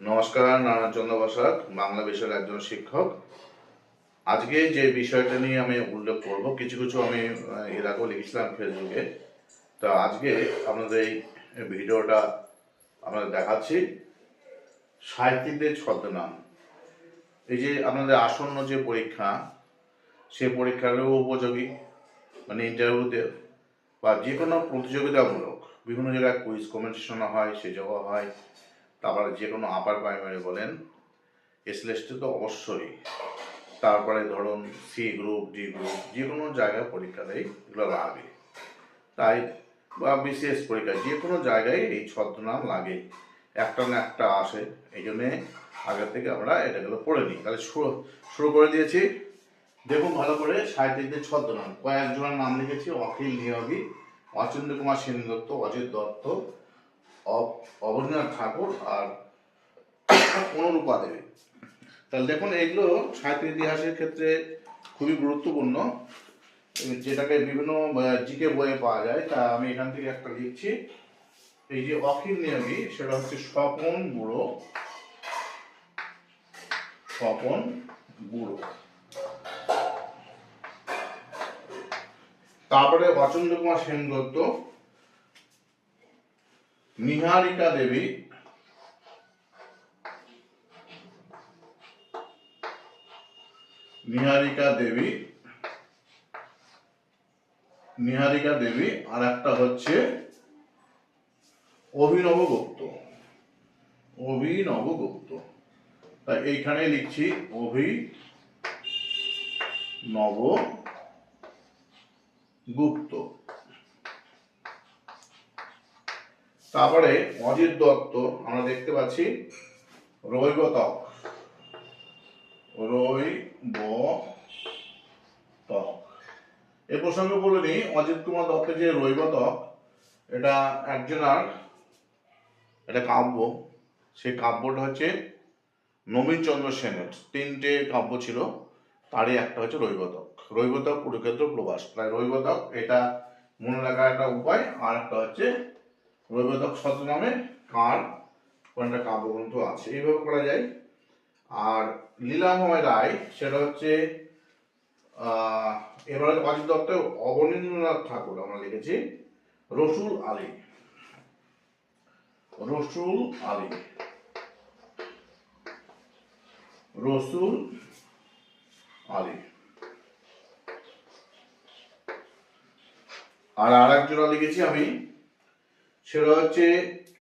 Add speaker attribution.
Speaker 1: নমস্কার, নারায়ণ চন্দ্র বসাক, বাংলা বিষয়ের একজন শিক্ষক। আজকে যে বিষয়টা নিয়ে আমি উল্লেখ করব, কিছু কিছু আমি এর আগেও লিখেছিলাম ফেসবুকে। তো আজকে আপনাদের এই ভিডিওটা আপনাদের দেখাচ্ছি, সাহিত্যিকদের ছদ্মনাম। এই যে আপনাদের আসন্ন যে পরীক্ষা, সে পরীক্ষারও উপযোগী, মানে ইন্টারভিউতে বা যে কোনো প্রতিযোগিতামূলক বিভিন্ন জায়গায় কুইজ কম্পিটিশন হয়, সে জায়গা হয়, তারপরে যে কোনো আপার প্রাইমারি বলেন, এসএলএসটি তো অবশ্যই, তারপরে ধরুন সি গ্রুপ, ডি গ্রুপ, যে কোনো জায়গায় পরীক্ষা দেয়, এগুলো লাগে। তাই বা বিসিএস পরীক্ষায় যে কোনো জায়গায় এই ছদ্মনাম লাগে, একটা না একটা আসে। এই জন্যে আগে থেকে আমরা এটাগুলো পড়ে নিই। তাহলে শুরু করে দিয়েছি। দেখুন ভালো করে, সাহিত্যিকদের ছদ্মনাম কয়েকজনের নাম লিখেছি: অখিল নিয়োগী, অচিন্ত্য কুমার সেনগুপ্ত, অজিত দত্ত, অবনীন্দ্রনাথ ঠাকুর আর অনুরূপা দেবী। তাহলে দেখুন, এইগুলো সাহিত্য ইতিহাসের ক্ষেত্রে খুবই গুরুত্বপূর্ণ, যেটাকে বিভিন্ন জিকে বইয়ে পাওয়া যায়। তা আমি এখান থেকে একটা লিখছি। এই যে অখিল নিয়োগী, সেটা হচ্ছে স্বপন বুড়ো। স্বপন বুড়ো। তারপরে অচন্দ্র কুমার সেনগুপ্ত, নিহারিকা দেবী, নিহারিকা দেবী আর একটা হচ্ছে অভিনব গুপ্ত। তাই এইখানে লিখছি অভিনব গুপ্ত। তারপরে অজিত দত্ত আমরা দেখতে পাচ্ছি রৈবতক। এ প্রসঙ্গে বলে নিই, অজিত কুমার দত্তের যে রৈবতক, এটা একজনার একটা কাব্য। সেই কাব্যটা হচ্ছে নবীন চন্দ্র সেনের, তিনটে কাব্য ছিল, তারই একটা হচ্ছে রৈবতক কুরুক্ষেত্র প্রবাস। তাই রৈবতক এটা মনে রাখার একটা উপায়। আর একটা হচ্ছে রৈবতক ছদ্মনামে কার কোনটা কাব্যগ্রন্থ আছে, এইভাবে করা যায়। আর লীলাময় রায়, সেটা হচ্ছে এবারে অজিত দত্তের অবনীন্দ্রনাথ ঠাকুর আমরা লিখেছি রসুল আলী। আর একজনা লিখেছি আমি, সেটা হচ্ছে